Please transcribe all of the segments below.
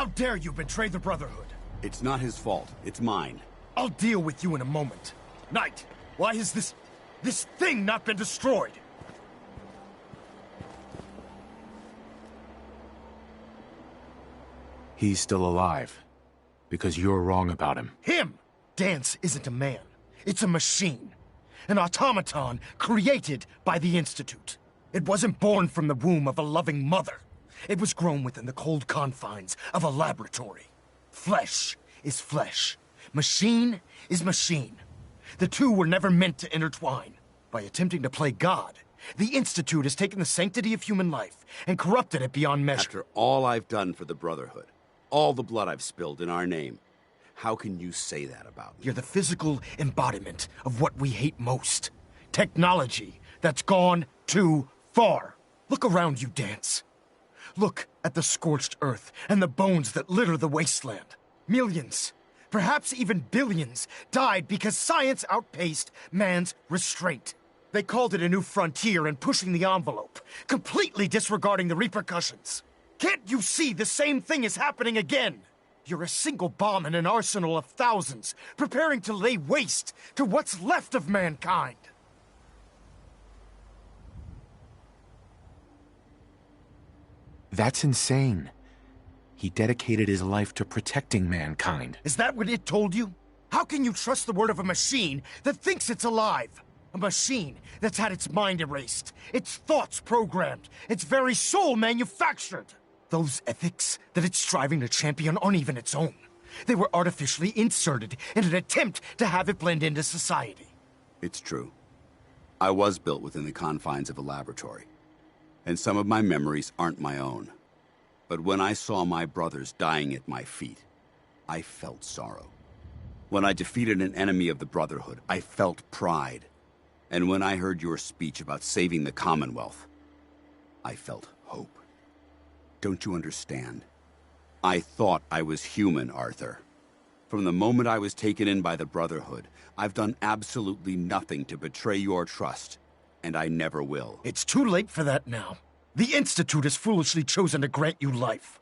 How dare you betray the Brotherhood? It's not his fault. It's mine. I'll deal with you in a moment. Knight, why has this thing not been destroyed? He's still alive. Because you're wrong about him. Him! Danse isn't a man. It's a machine. An automaton created by the Institute. It wasn't born from the womb of a loving mother. It was grown within the cold confines of a laboratory. Flesh is flesh. Machine is machine. The two were never meant to intertwine. By attempting to play God, the Institute has taken the sanctity of human life and corrupted it beyond measure. After all I've done for the Brotherhood, all the blood I've spilled in our name, how can you say that about me? You're the physical embodiment of what we hate most. Technology that's gone too far. Look around you, Danse. Look at the scorched earth and the bones that litter the wasteland. Millions, perhaps even billions, died because science outpaced man's restraint. They called it a new frontier and pushing the envelope, completely disregarding the repercussions. Can't you see the same thing is happening again? You're a single bomb in an arsenal of thousands, preparing to lay waste to what's left of mankind. That's insane. He dedicated his life to protecting mankind. Is that what it told you? How can you trust the word of a machine that thinks it's alive? A machine that's had its mind erased, its thoughts programmed, its very soul manufactured. Those ethics that it's striving to champion aren't even its own. They were artificially inserted in an attempt to have it blend into society. It's true. I was built within the confines of a laboratory, and some of my memories aren't my own. But when I saw my brothers dying at my feet, I felt sorrow. When I defeated an enemy of the Brotherhood, I felt pride. And when I heard your speech about saving the Commonwealth, I felt hope. Don't you understand? I thought I was human, Arthur. From the moment I was taken in by the Brotherhood, I've done absolutely nothing to betray your trust, and I never will. It's too late for that now. The Institute has foolishly chosen to grant you life.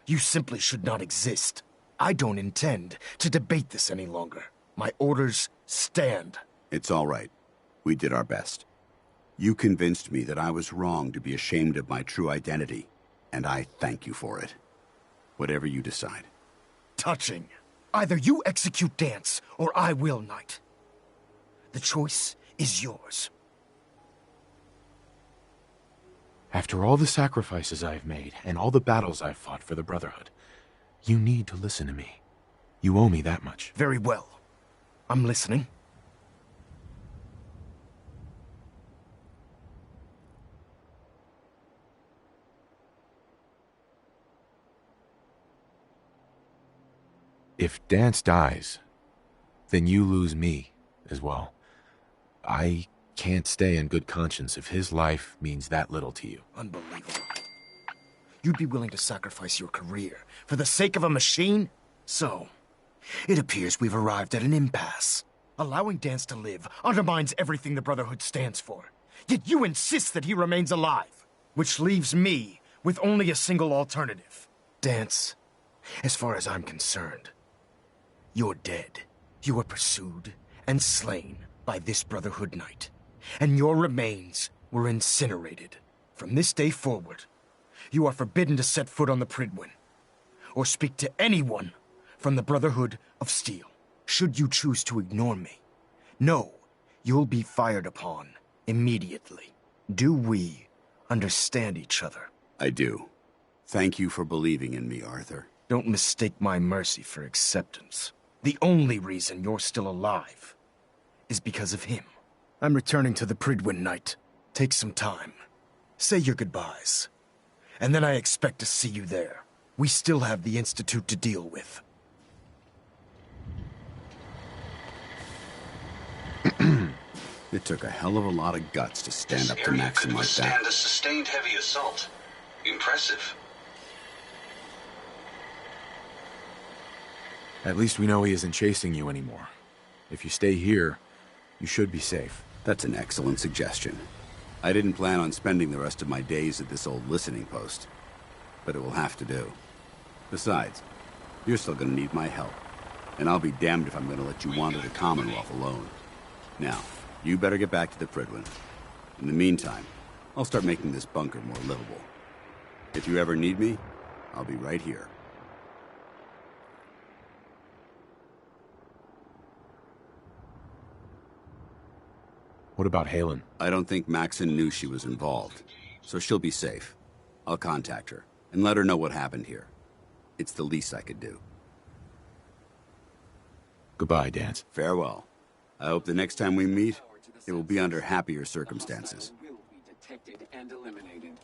You simply should not exist. I don't intend to debate this any longer. My orders stand. It's all right. We did our best. You convinced me that I was wrong to be ashamed of my true identity, and I thank you for it. Whatever you decide. Touching. Either you execute Danse, or I will, Knight. The choice is yours. After all the sacrifices I've made, and all the battles I've fought for the Brotherhood, you need to listen to me. You owe me that much. Very well. I'm listening. If Danse dies, then you lose me as well. I can't stay in good conscience if his life means that little to you. Unbelievable. You'd be willing to sacrifice your career for the sake of a machine? So, it appears we've arrived at an impasse. Allowing Danse to live undermines everything the Brotherhood stands for. Yet you insist that he remains alive, which leaves me with only a single alternative. Danse, as far as I'm concerned, you're dead. You were pursued and slain by this Brotherhood Knight, and your remains were incinerated. From this day forward, you are forbidden to set foot on the Prydwen, or speak to anyone from the Brotherhood of Steel. Should you choose to ignore me, know you'll be fired upon immediately. Do we understand each other? I do. Thank you for believing in me, Arthur. Don't mistake my mercy for acceptance. The only reason you're still alive is because of him. I'm returning to the Prydwen, Knight. Take some time. Say your goodbyes. And then I expect to see you there. We still have the Institute to deal with. It took a hell of a lot of guts to stand up to Maxim like that. Stand a sustained heavy assault. Impressive. At least we know he isn't chasing you anymore. If you stay here, you should be safe. That's an excellent suggestion. I didn't plan on spending the rest of my days at this old listening post, but it will have to do. Besides, you're still gonna need my help. And I'll be damned if I'm gonna let you wander the Commonwealth alone. Now, you better get back to the Prydwen. In the meantime, I'll start making this bunker more livable. If you ever need me, I'll be right here. What about Halen? I don't think Maxon knew she was involved, so she'll be safe. I'll contact her and let her know what happened here. It's the least I could do. Goodbye, Danse. Farewell. I hope the next time we meet, it will be under happier circumstances. Will be detected and eliminated.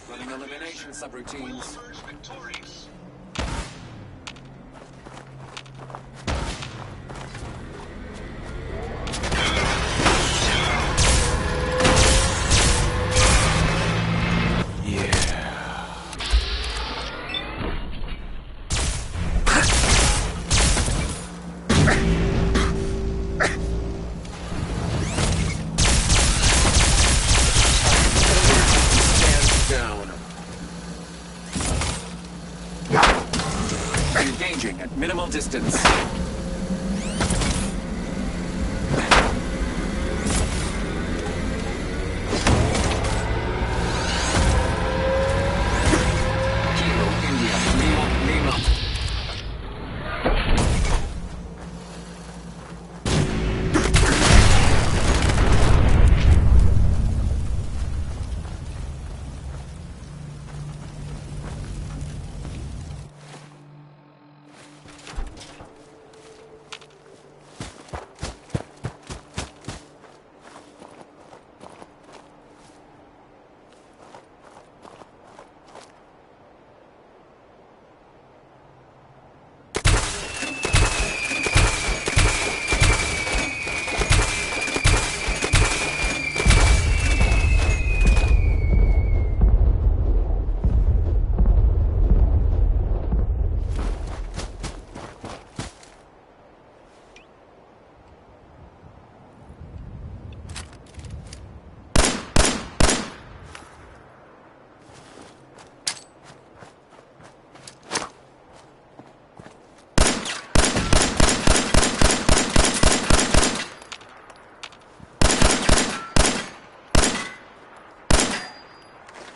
Running elimination subroutines. Victorious. Engaging at minimal distance. Kilo India, Lima.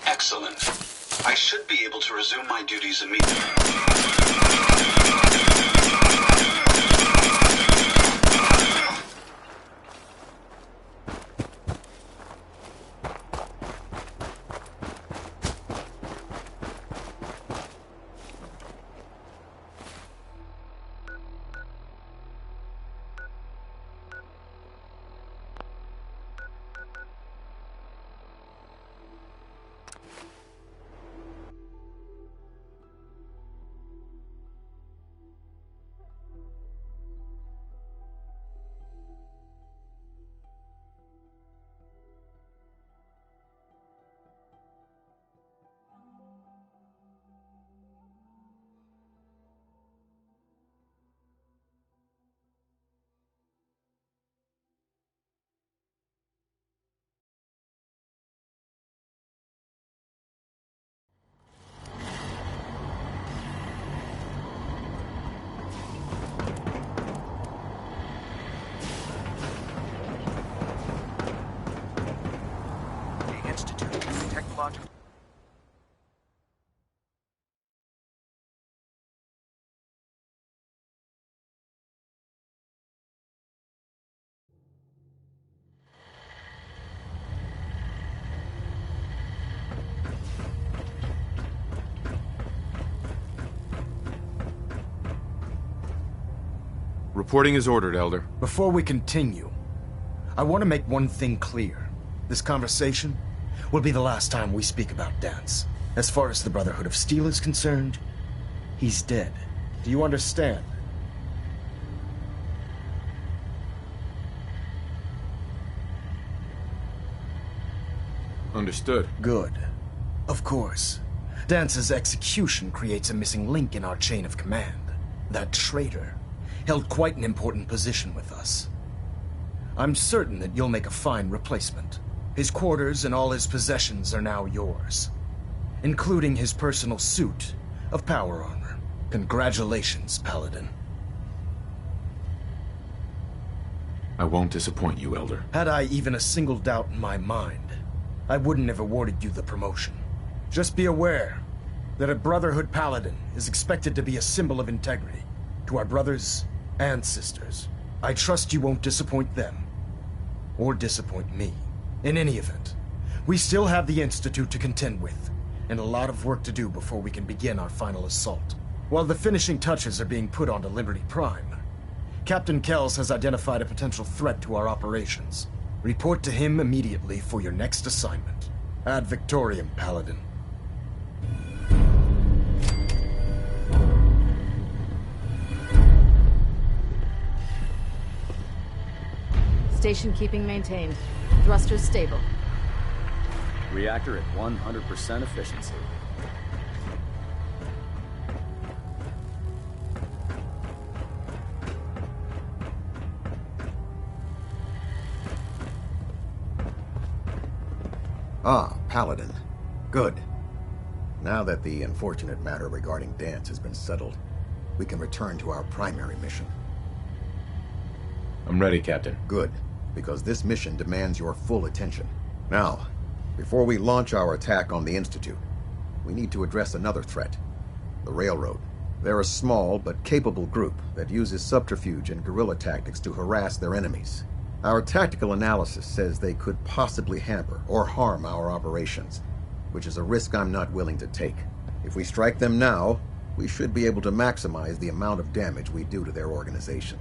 Excellent. I should be able to resume my duties immediately. Technological. Reporting is ordered, Elder. Before we continue, I want to make one thing clear. This conversation will be the last time we speak about Danse. As far as the Brotherhood of Steel is concerned, he's dead. Do you understand? Understood. Good. Of course. Dance's execution creates a missing link in our chain of command. That traitor held quite an important position with us. I'm certain that you'll make a fine replacement. His quarters and all his possessions are now yours, including his personal suit of power armor. Congratulations, Paladin. I won't disappoint you, Elder. Had I even a single doubt in my mind, I wouldn't have awarded you the promotion. Just be aware that a Brotherhood Paladin is expected to be a symbol of integrity to our brothers and sisters. I trust you won't disappoint them, or disappoint me. In any event, we still have the Institute to contend with, and a lot of work to do before we can begin our final assault. While the finishing touches are being put onto Liberty Prime, Captain Kells has identified a potential threat to our operations. Report to him immediately for your next assignment. Ad Victoriam, Paladin. Station keeping maintained. Thrusters stable. Reactor at 100% efficiency. Ah, Paladin. Good. Now that the unfortunate matter regarding Dance has been settled, we can return to our primary mission. I'm ready, Captain. Good, because this mission demands your full attention. Now, before we launch our attack on the Institute, we need to address another threat. The Railroad. They're a small but capable group that uses subterfuge and guerrilla tactics to harass their enemies. Our tactical analysis says they could possibly hamper or harm our operations, which is a risk I'm not willing to take. If we strike them now, we should be able to maximize the amount of damage we do to their organization.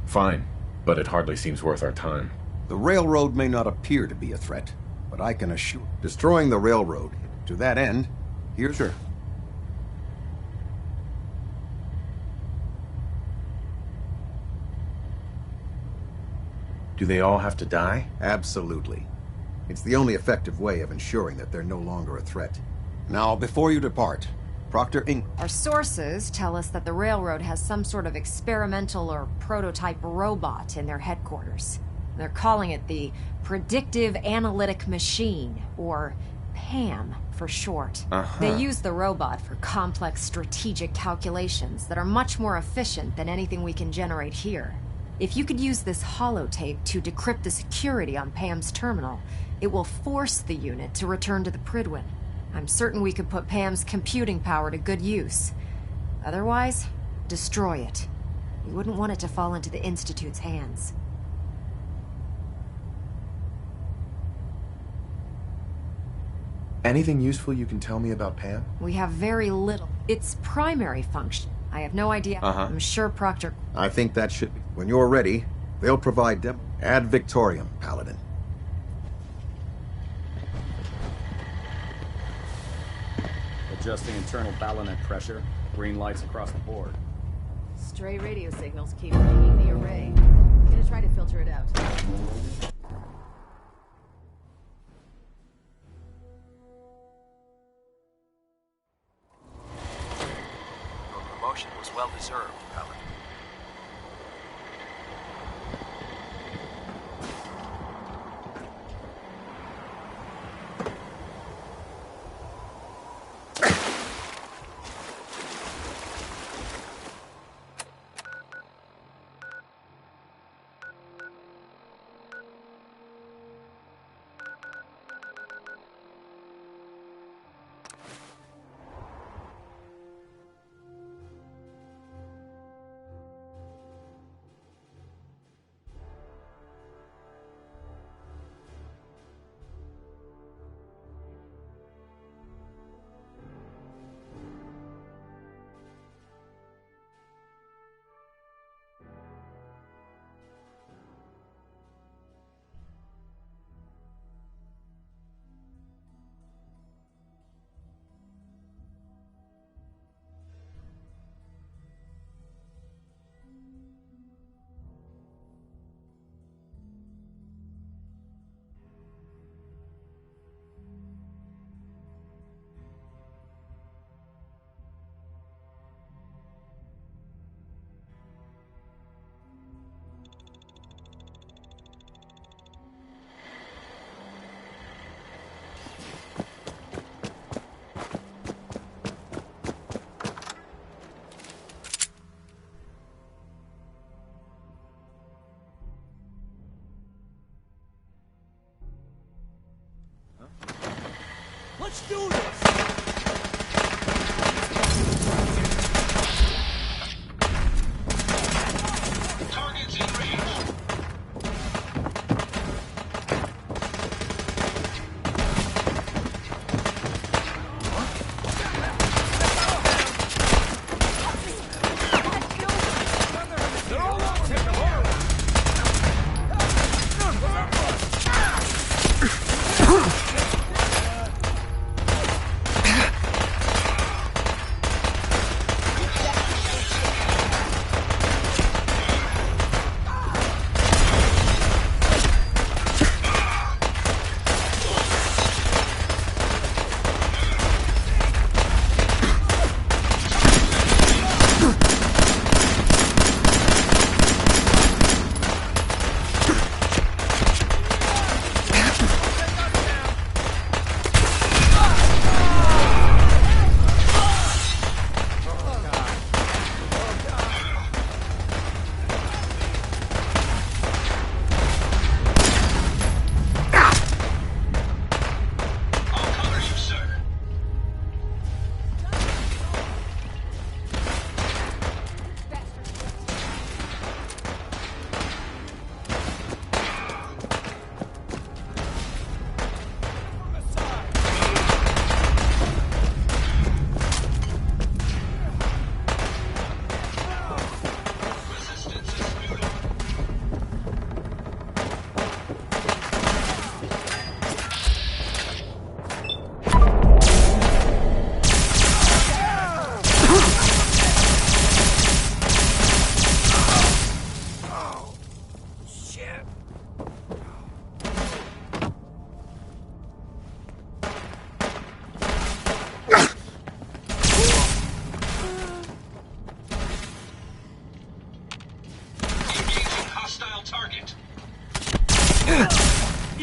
Fine, but it hardly seems worth our time. The Railroad may not appear to be a threat, but I can assure... Destroying the Railroad. To that end, here's... Sure. Do they all have to die? Absolutely. It's the only effective way of ensuring that they're no longer a threat. Now, before you depart, Proctor Ing... Our sources tell us that the Railroad has some sort of experimental or prototype robot in their headquarters. They're calling it the Predictive Analytic Machine, or PAM for short. They use the robot for complex strategic calculations that are much more efficient than anything we can generate here. If you could use this holotape to decrypt the security on PAM's terminal, it will force the unit to return to the Prydwen. I'm certain we could put PAM's computing power to good use. Otherwise, destroy it. You wouldn't want it to fall into the Institute's hands. Anything useful you can tell me about Pam? We have very little. Its primary function, I have no idea. I'm sure Proctor... I think that should be. When you're ready, they'll provide them. Ad Victoriam, Paladin. Adjusting internal ballonet pressure. Green lights across the board. Stray radio signals keep pinging the array. I'm gonna try to filter it out. Your promotion was well deserved, Paladin.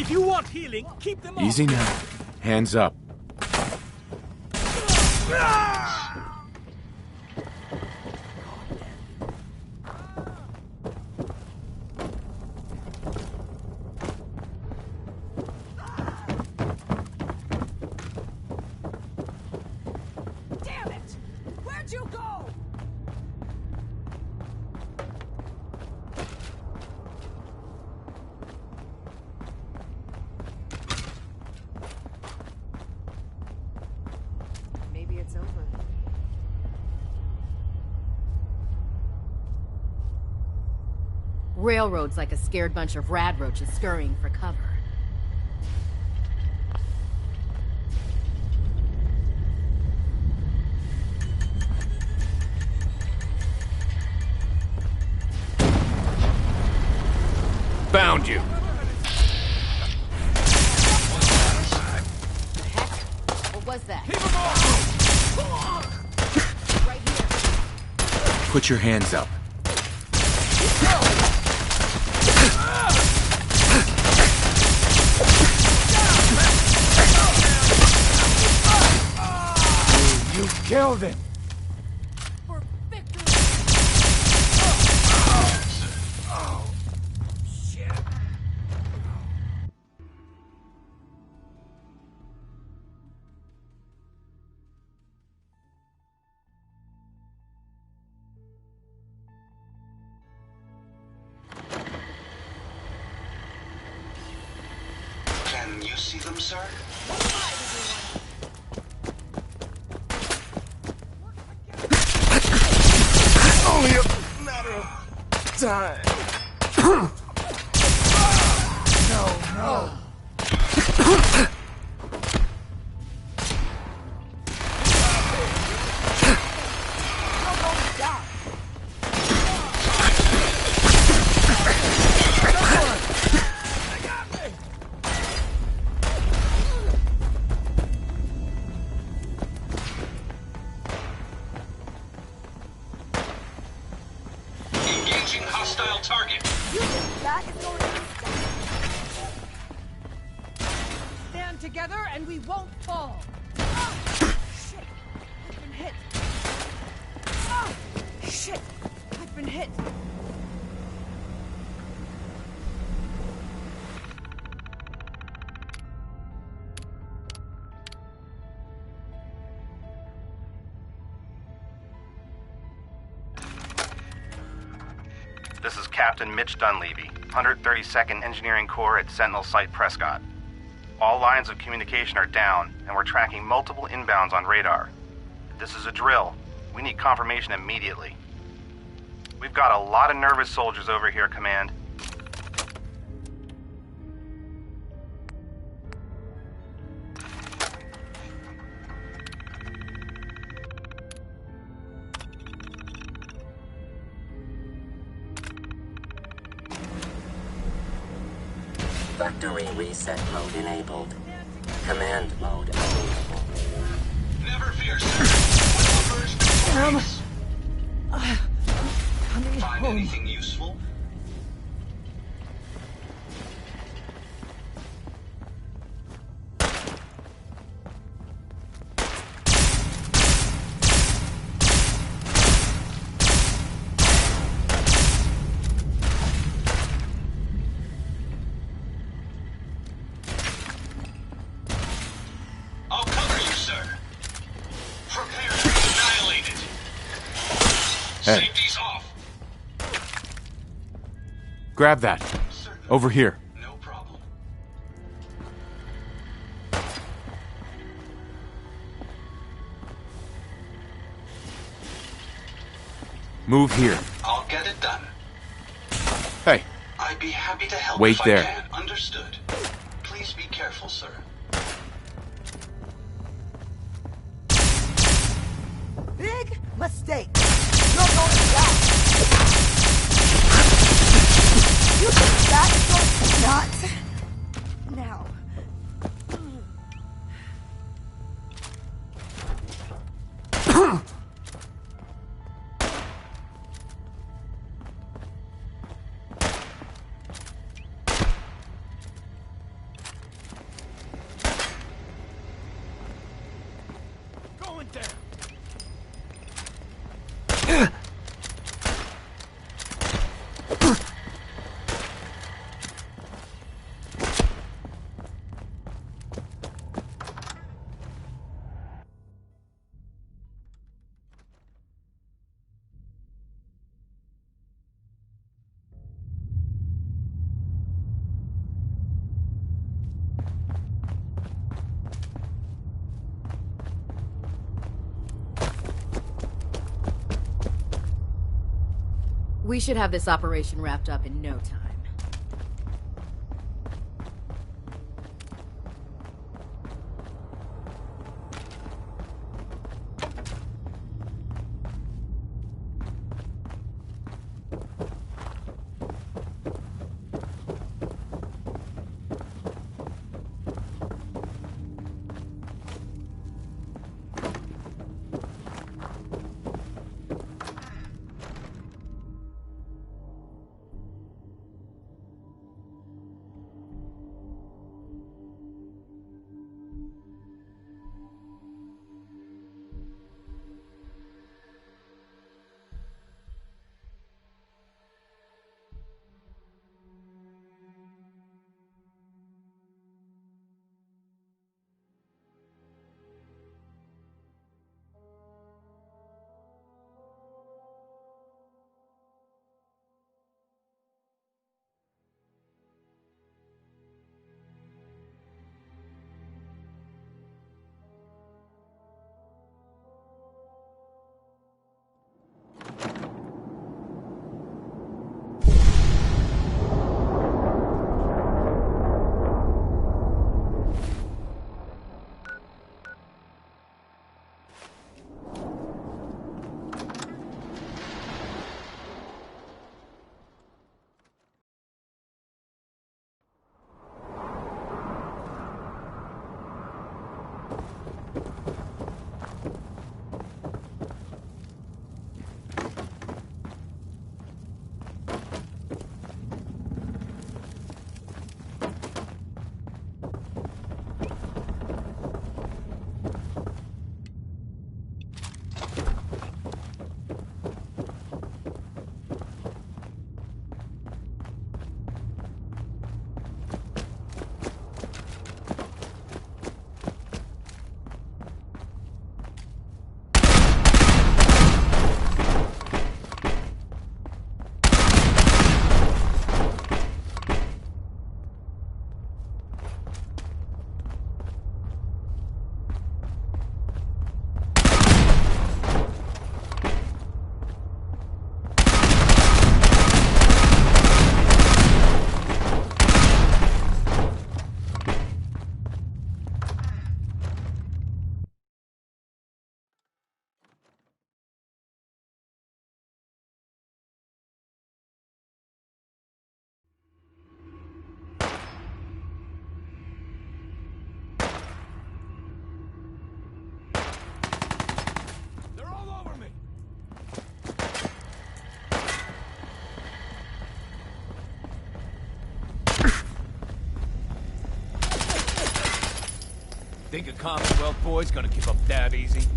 If you want healing, keep them Easy now. Hands up. Damn it! Where'd you go? Maybe it's over. Railroad's like a scared bunch of rad roaches scurrying for cover. Found you. Heck? What was that? Right here. Put your hands up. You killed him! Can you see them, sir? Only a matter of time. No. Engaging hostile target. That is going to stop. Stand together and we won't fall. Oh, shit. I've been hit. Oh, shit. I've been hit. This is Captain Mitch Dunleavy, 132nd Engineering Corps at Sentinel Site Prescott. All lines of communication are down, and we're tracking multiple inbounds on radar. This is a drill. We need confirmation immediately. We've got a lot of nervous soldiers over here, Command. Factory reset mode enabled. Command mode available. Never fear, sir. Coming Find home. anything useful? I'll cover you, sir. Prepare to be annihilated. Hey. Safety's off. Grab that. Over here. No problem. Move here. I'll get it done. Hey, I'd be happy to help Wait if there. I can. Understood. Please be careful, sir. Big mistake. You're going to die. You think that's going to not? Now. We should have this operation wrapped up in no time. Think a Commonwealth boy's gonna give up that easy?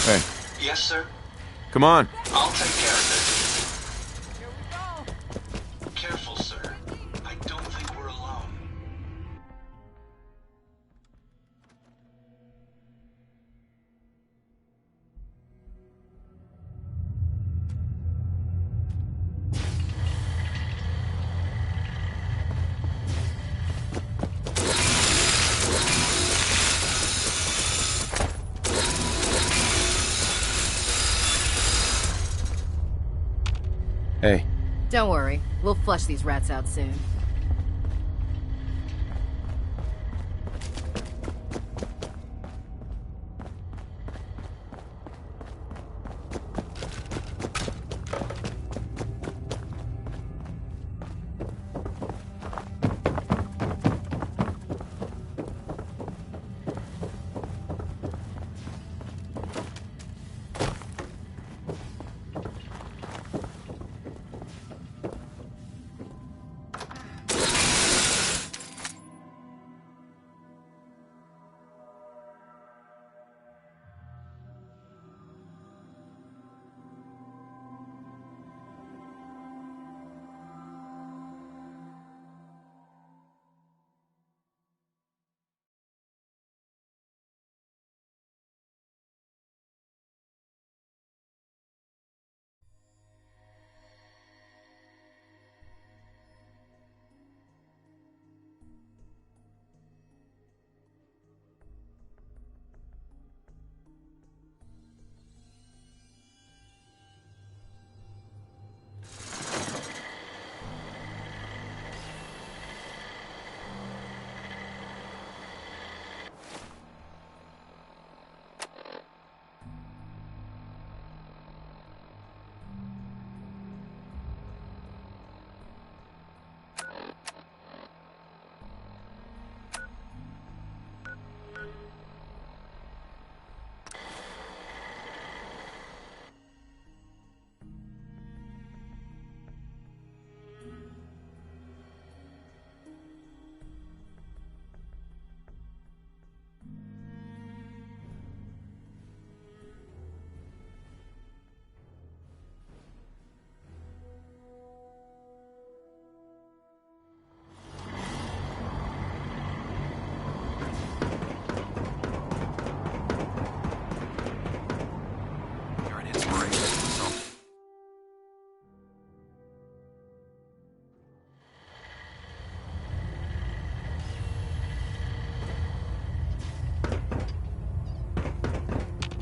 Hey. Yes, sir? Come on. I'll take care of it. Here we go. Careful, sir. I don't think we're alone. Hey. Don't worry. We'll flush these rats out soon.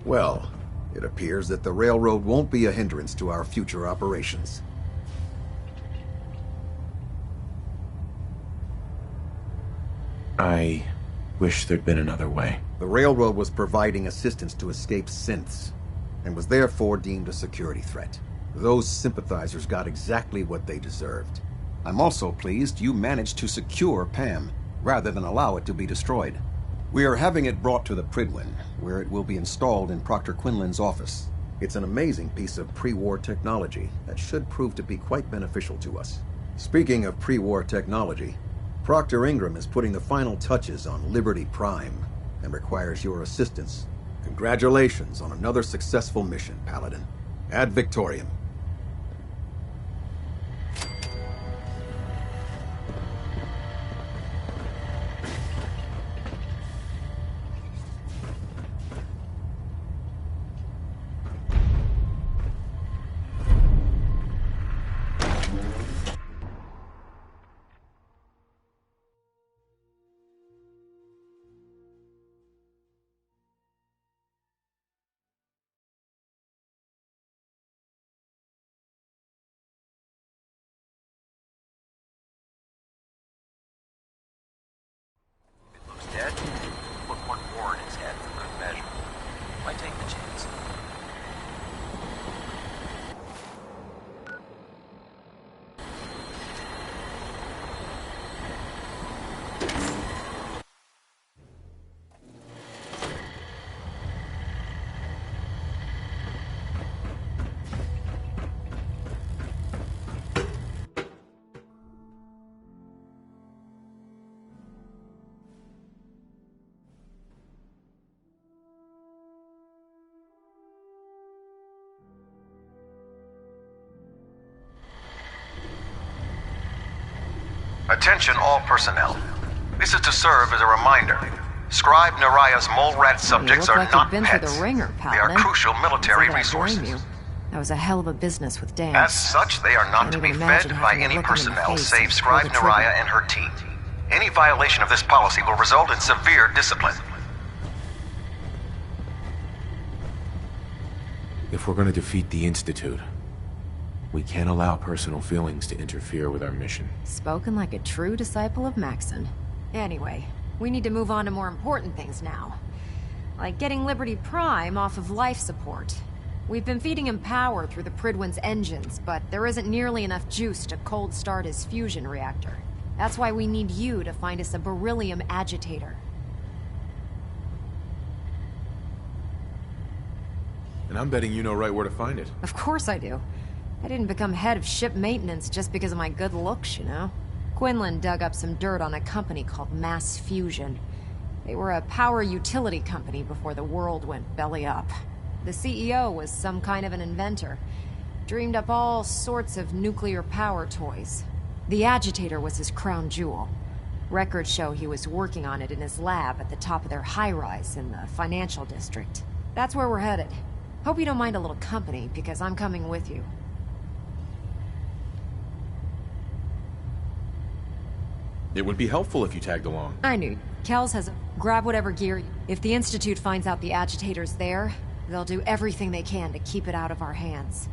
Well, it appears that the railroad won't be a hindrance to our future operations. I wish there'd been another way. The railroad was providing assistance to escaped synths, and was therefore deemed a security threat. Those sympathizers got exactly what they deserved. I'm also pleased you managed to secure Pam, rather than allow it to be destroyed. We are having it brought to the Prydwen, where it will be installed in Proctor Quinlan's office. It's an amazing piece of pre-war technology that should prove to be quite beneficial to us. Speaking of pre-war technology, Proctor Ingram is putting the final touches on Liberty Prime and requires your assistance. Congratulations on another successful mission, Paladin. Ad Victoriam. Dead? Put one more in his head for good measure. Why take the chance? Attention all personnel. This is to serve as a reminder. Scribe Naraya's mole rat subjects are not been pets. Through the ringer, They are crucial military resources. That was a hell of a business with Dan. As such, they are not to be fed by any personnel save Scribe Naraya and her team. Any violation of this policy will result in severe discipline. If we're going to defeat the Institute, we can't allow personal feelings to interfere with our mission. Spoken like a true disciple of Maxon. Anyway, we need to move on to more important things now. Like getting Liberty Prime off of life support. We've been feeding him power through the Prydwen's engines, but there isn't nearly enough juice to cold start his fusion reactor. That's why we need you to find us a beryllium agitator. And I'm betting you know right where to find it. Of course I do. I didn't become head of ship maintenance just because of my good looks, you know? Quinlan dug up some dirt on a company called Mass Fusion. They were a power utility company before the world went belly up. The CEO was some kind of an inventor. Dreamed up all sorts of nuclear power toys. The agitator was his crown jewel. Records show he was working on it in his lab at the top of their high-rise in the financial district. That's where we're headed. Hope you don't mind a little company, because I'm coming with you. It would be helpful if you tagged along. I knew. Kells has grab whatever gear. If the Institute finds out the agitator's there, they'll do everything they can to keep it out of our hands.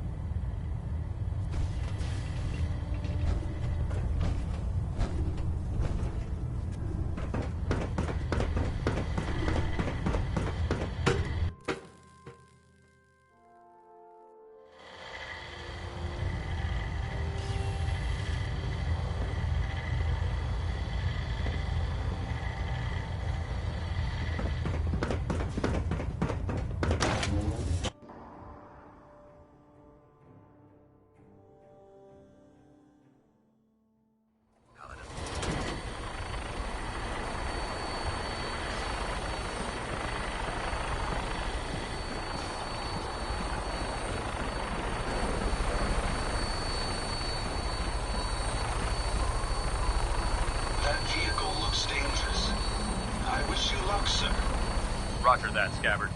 Roger that, Scabbard.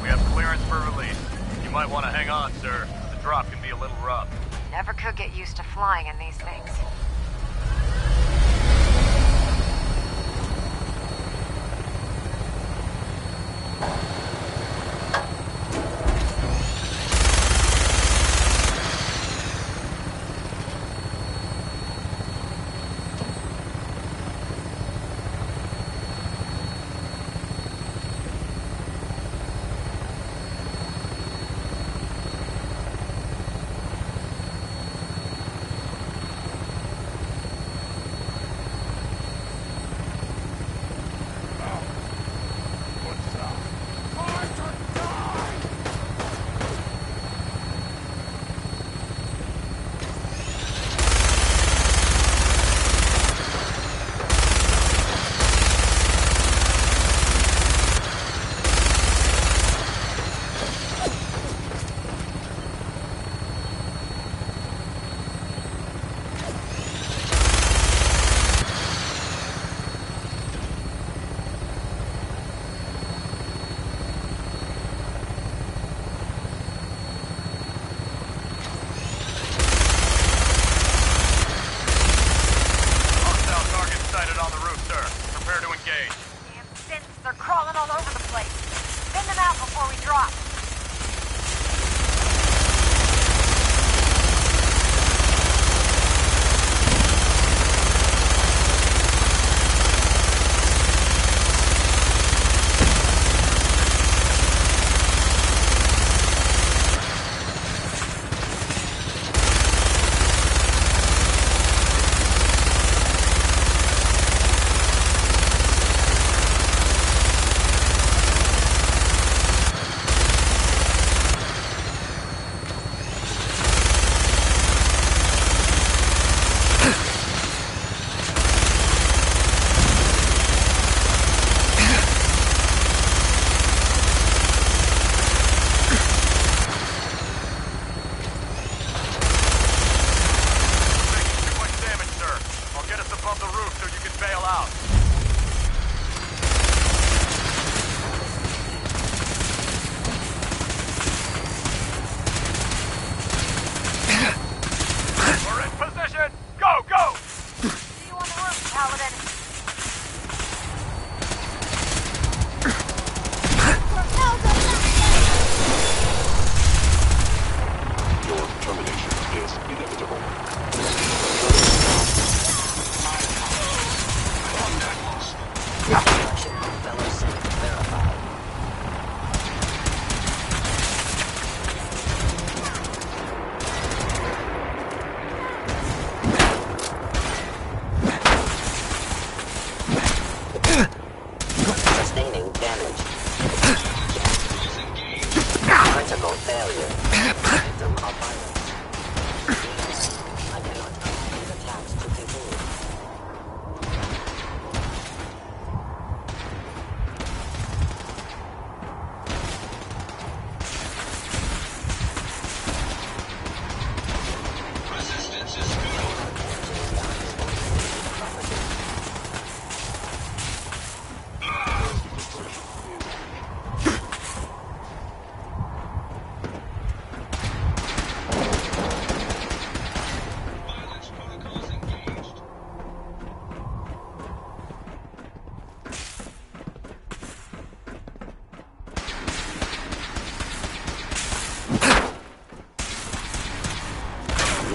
We have clearance for release. You might want to hang on, sir. The drop can be a little rough. Never could get used to flying in these things.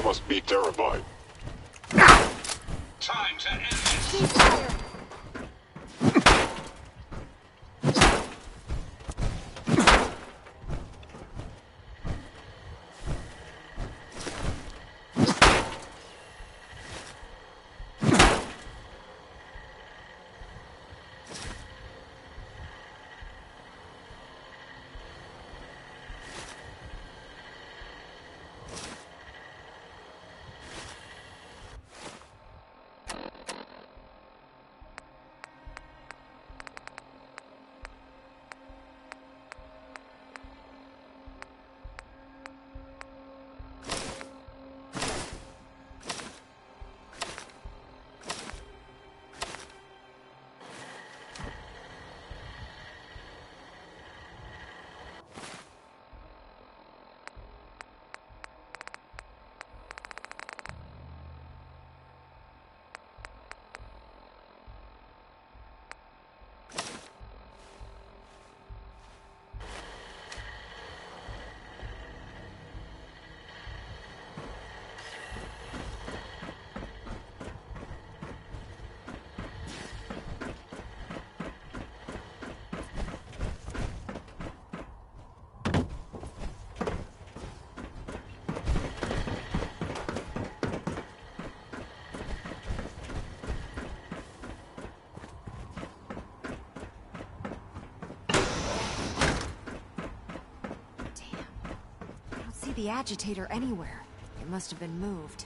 must be terrified. Time to end this. the agitator anywhere. It must have been moved.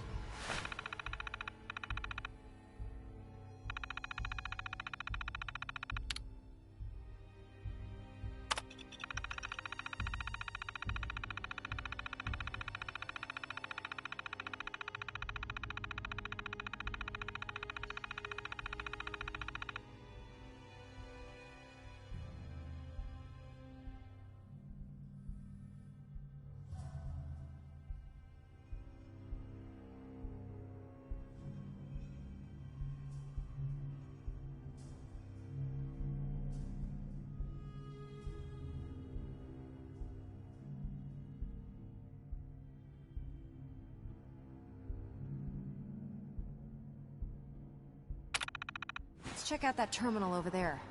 Let's check out that terminal over there.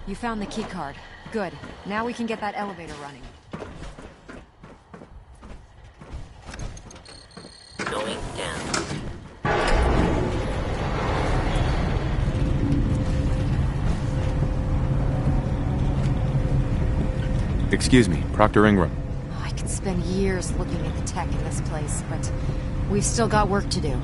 You found the keycard. Good. Now we can get that elevator running. Going down. Excuse me, Proctor Ingram. I could spend years looking at the tech in this place, but we've still got work to do.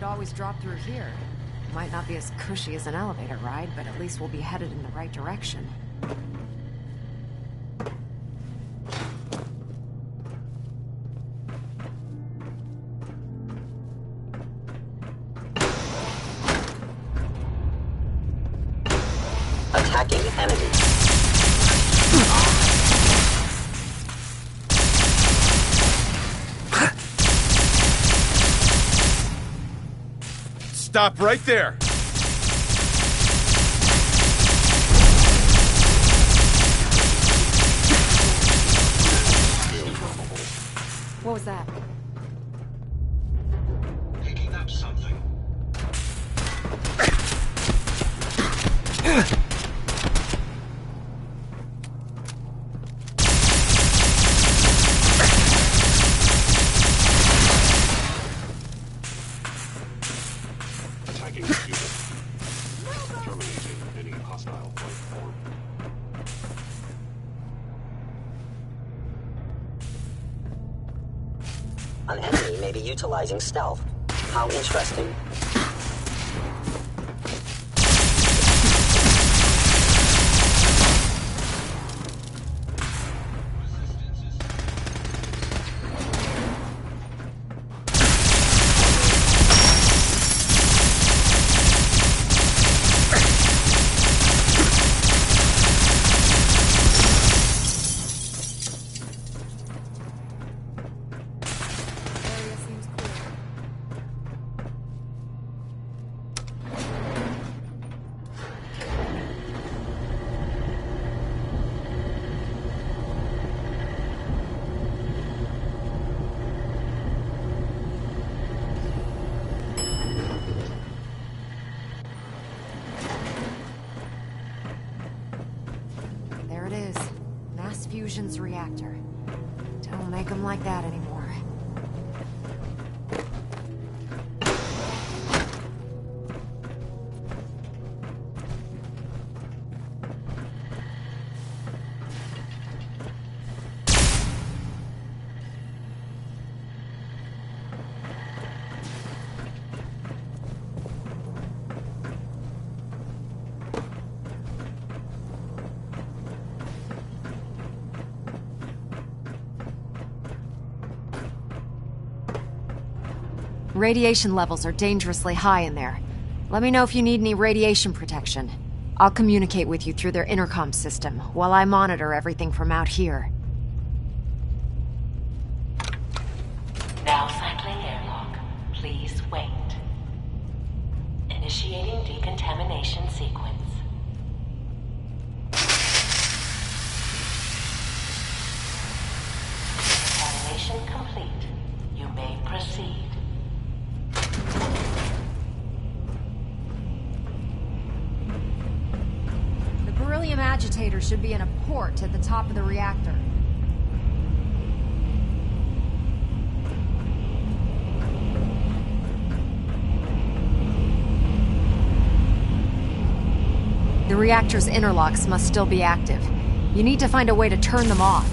Always drop through here. Might not be as cushy as an elevator ride, but at least we'll be headed in the right direction. Attacking enemy. Stop right there! What was that? Picking up something. Attacking unit. Terminating any hostile life form. An enemy may be utilizing stealth. How interesting. There it is. Mass Fusion's reactor. Don't make them like that anymore. Radiation levels are dangerously high in there. Let me know if you need any radiation protection. I'll communicate with you through their intercom system while I monitor everything from out here. Now cycling airlock. Please wait. Initiating decontamination sequence. Decontamination complete. You may proceed. The beryllium agitator should be in a port at the top of the reactor. The reactor's interlocks must still be active. You need to find a way to turn them off.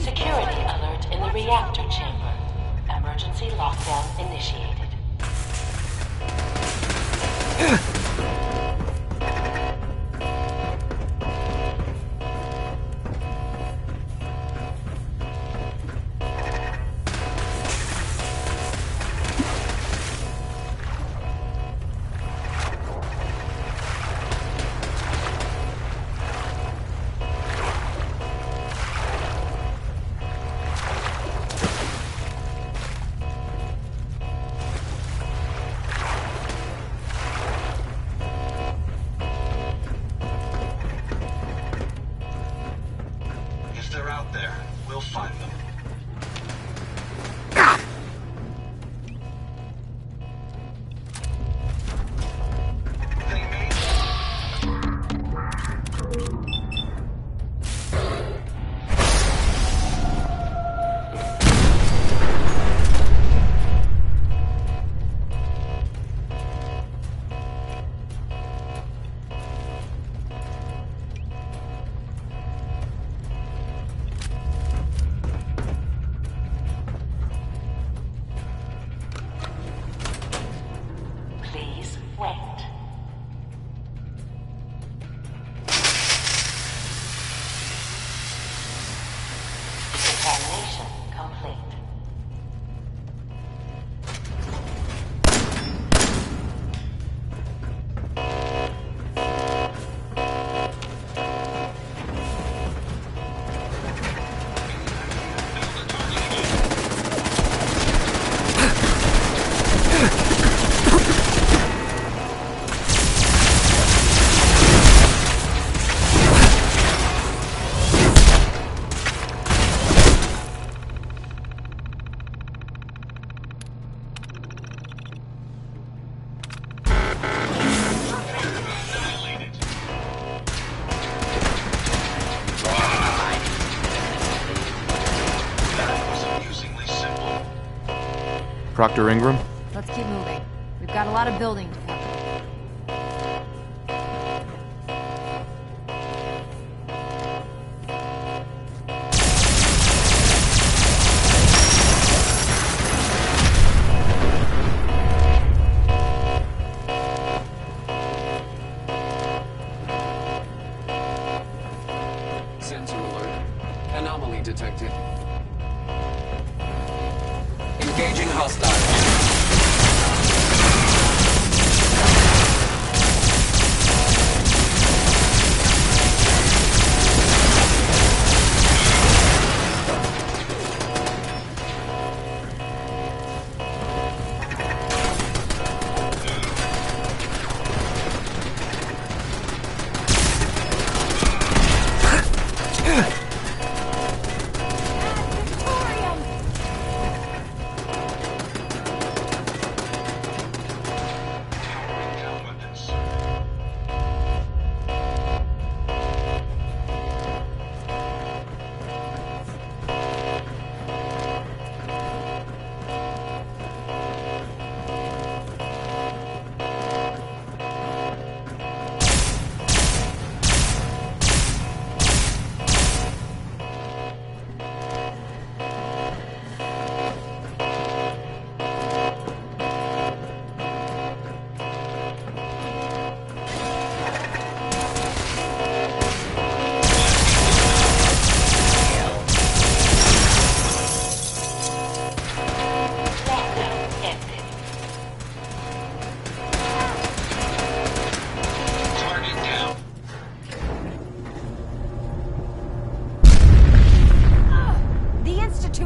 Security alert in the reactor chamber. Emergency lockdown initiated. If they're out there, we'll find them. Please wait. Decontamination complete. Proctor Ingram? Let's keep moving. We've got a lot of building to cover. Sensor alert. Anomaly detected. Engaging hostile.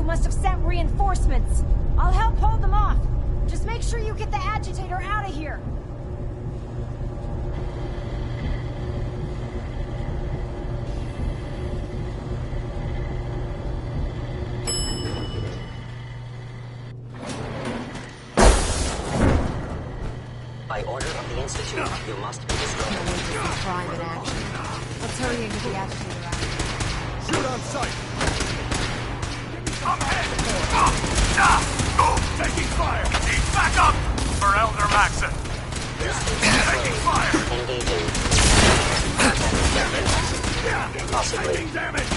Must have sent reinforcements. I'll help hold them off. Just make sure you get the agitator out of here. By order of the Institute, you must be destroyed. Crime in action. Let's hurry and get the agitator out. Shoot on sight! I'm hit! Taking fire! Need backup! For Elder Maxson! Taking fire! Engaging. Possibly. Taking damage!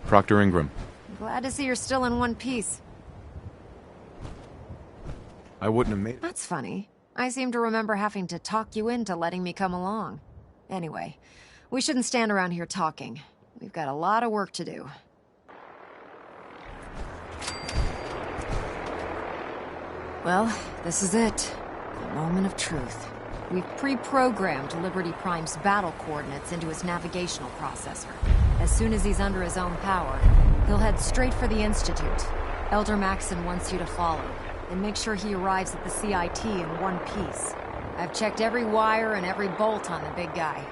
Proctor Ingram. Glad to see you're still in one piece. I wouldn't have made it. That's funny. I seem to remember having to talk you into letting me come along. Anyway, we shouldn't stand around here talking. We've got a lot of work to do. Well, this is it. The moment of truth. We've pre-programmed Liberty Prime's battle coordinates into his navigational processor. As soon as he's under his own power, he'll head straight for the Institute. Elder Maxson wants you to follow, and make sure he arrives at the CIT in one piece. I've checked every wire and every bolt on the big guy.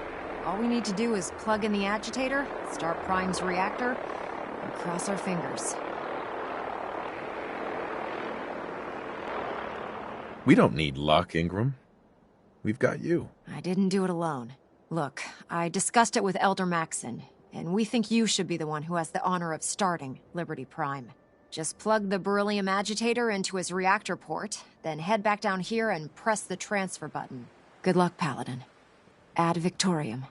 All we need to do is plug in the agitator, start Prime's reactor, and cross our fingers. We don't need luck, Ingram. We've got you. I didn't do it alone. Look, I discussed it with Elder Maxson, and we think you should be the one who has the honor of starting Liberty Prime. Just plug the beryllium agitator into his reactor port, then head back down here and press the transfer button. Good luck, Paladin. Ad Victoriam.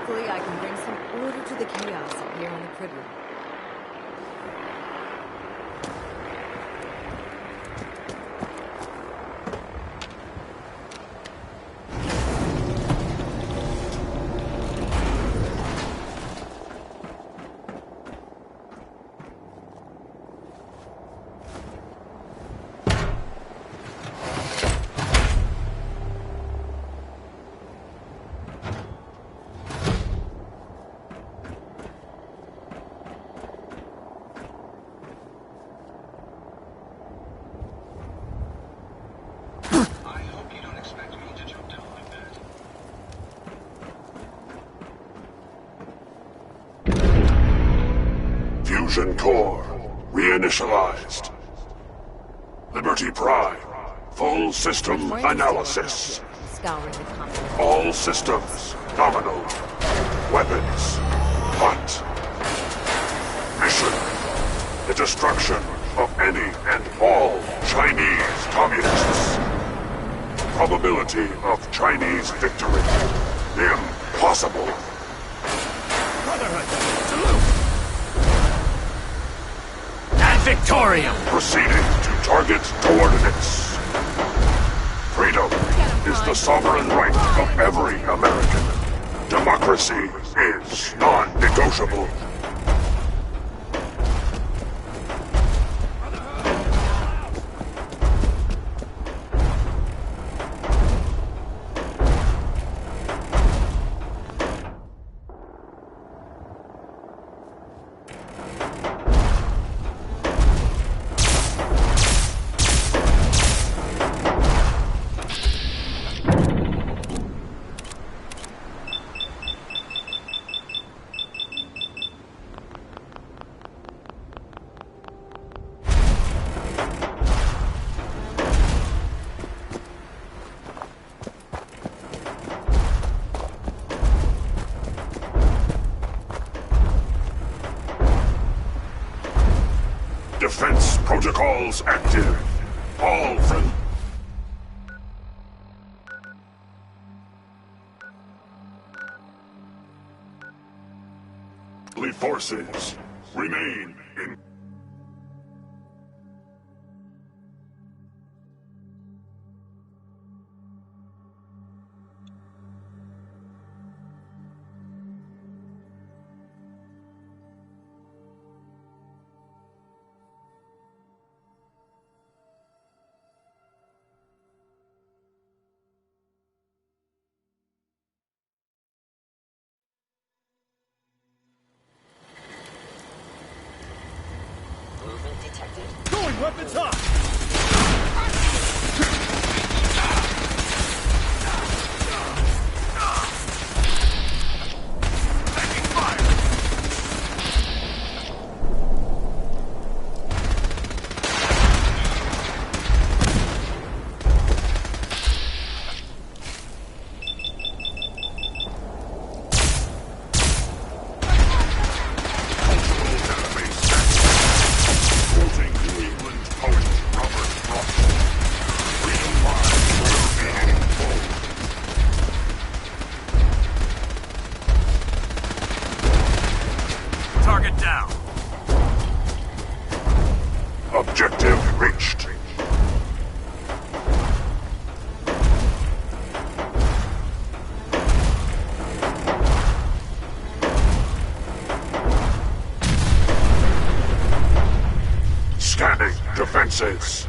Hopefully I can bring some order to the chaos up here on the Pridwood. Fusion core reinitialized. Liberty Prime, full system analysis. Scouring the continent. All systems nominal. Weapons hot. Mission: the destruction of any and all Chinese communists. Probability of Chinese victory: impossible. Brotherhood, salute! Victorium! Proceeding to target coordinates. Freedom is the sovereign right of every American. Democracy is non-negotiable. Defense protocols active. All friendly forces remain in. Going weapons hot! Taking fire! defenses.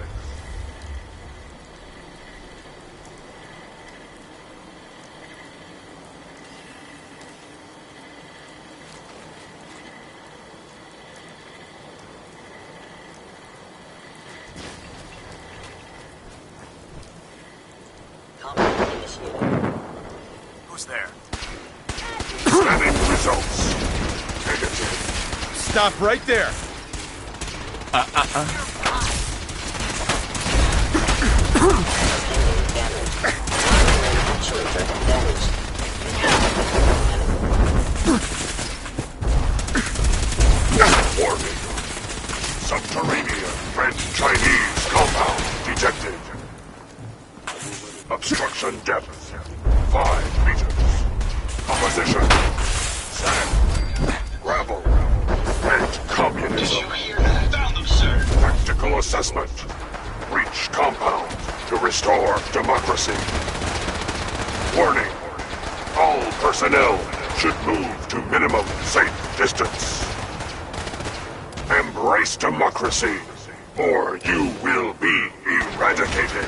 Who's there? Scanning results. Negative. Stop right there. Warning. Subterranean French-Chinese compound detected. Obstruction depth 5 meters. Composition sand, gravel, and communism. Did you hear that? Found them, sir. Tactical assessment. Breach compound to restore democracy. Warning. All personnel should move to minimum safe distance. Embrace democracy, or you will be eradicated.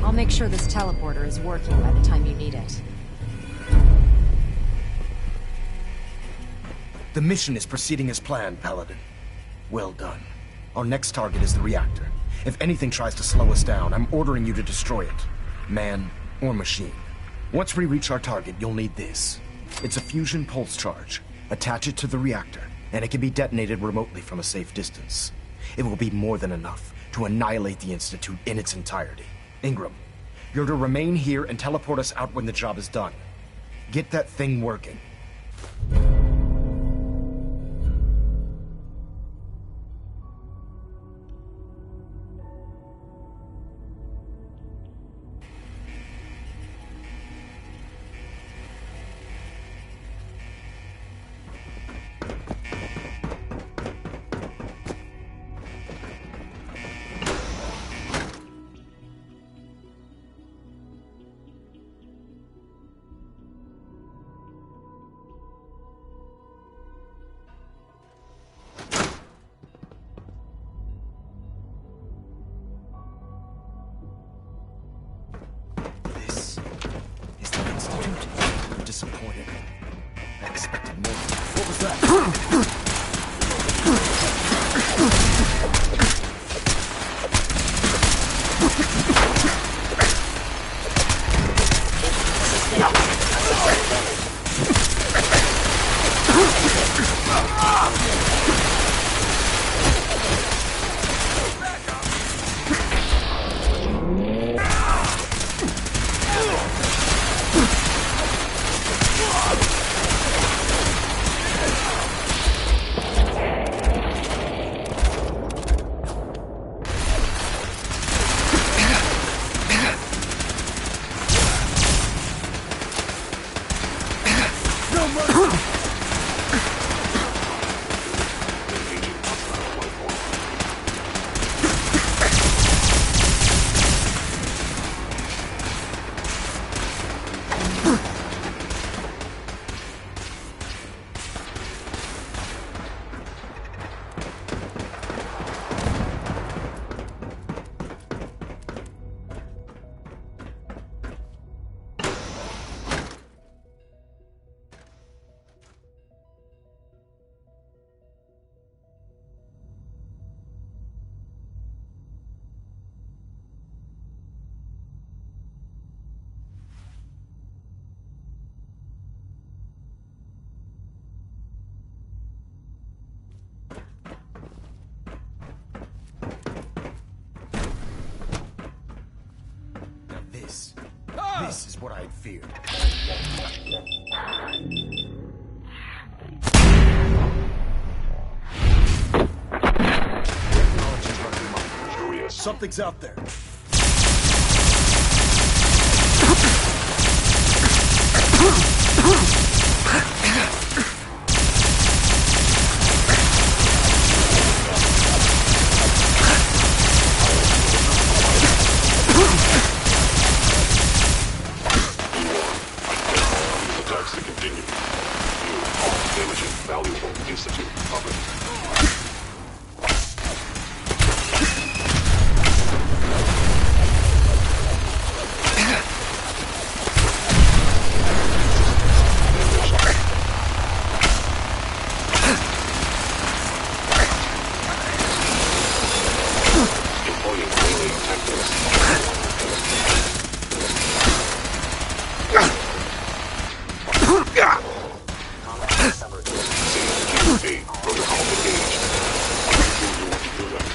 I'll make sure this teleporter is working by the time you need it. The mission is proceeding as planned, Paladin. Well done. Our next target is the reactor. If anything tries to slow us down, I'm ordering you to destroy it. Man or machine. Once we reach our target, you'll need this. It's a fusion pulse charge. Attach it to the reactor, and it can be detonated remotely from a safe distance. It will be more than enough to annihilate the Institute in its entirety. Ingram, you're to remain here and teleport us out when the job is done. Get that thing working. Disappointed. I expected more. What was that? This is what I had feared. Something's out there. Attacks to continue. You are damaging valuable Institute property. Protocol engaged. You want to do that.